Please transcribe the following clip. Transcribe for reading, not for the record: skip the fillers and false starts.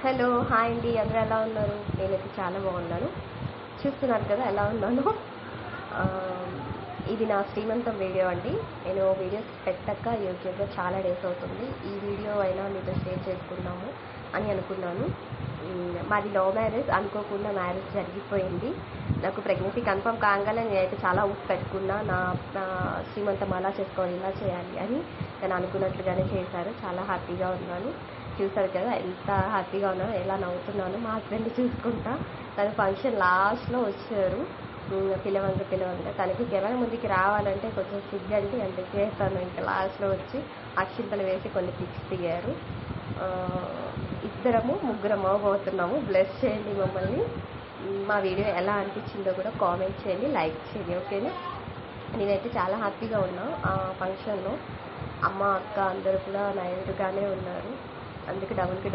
Hello hi అండి, అందరూ ఎలా ఉన్నారు? నేనైతే చాలా బాగున్నాను. చూస్తున్నారు కదా ఎలా ఉన్నాను. ఆ, ఇది నా శ్రీమంతం వీడియో అండి. నేను వీడియోస్ పెట్టక యూట్యూబ్లో చాలా డేస్ అవుతుంది. ఈ వీడియో అయినా మీతో షేర్ చేసుకుందాము అని అనుకున్నాను. మాది లవ్ మ్యారేజ్, అనుకోకుండా మ్యారేజ్ జరిగిపోయింది. నాకు ప్రెగ్నెన్సీ కన్ఫర్మ్ కాగానే నేనైతే చాలా ఊపు పెట్టుకున్నా. నా శ్రీమంతం అలా చేసుకోవాలి, ఇలా చేయాలి అని నేను అనుకున్నట్లుగానే చేశారు. చాలా హ్యాపీగా ఉన్నాను. చూసారు కదా ఎంత హ్యాపీగా ఉన్నాను, ఎలా నవ్వుతున్నాను. మా హస్బెండ్ చూసుకుంటా తను ఫంక్షన్ లాస్ట్లో వచ్చారు. పిలవంగా తనకి కెమెరా ముందుకి రావాలంటే కొంచెం సిగ్గండి, అందుకే తను ఇంకా లాస్ట్లో వచ్చి అక్షింతలు వేసి కొన్ని పిక్స్ దిగారు. ముగ్గురం అవ్వబోతున్నాము. బ్లెస్ చేయండి మమ్మల్ని. మా వీడియో ఎలా అనిపించిందో కూడా కామెంట్ చేయండి, లైక్ చేయండి, ఓకేనా? నేనైతే చాలా హ్యాపీగా ఉన్నా. ఆ ఫంక్షన్లో అమ్మ అక్క అందరూ కూడా నా ఎదురుగానే ఉన్నారు. అందుకే డబుల్కి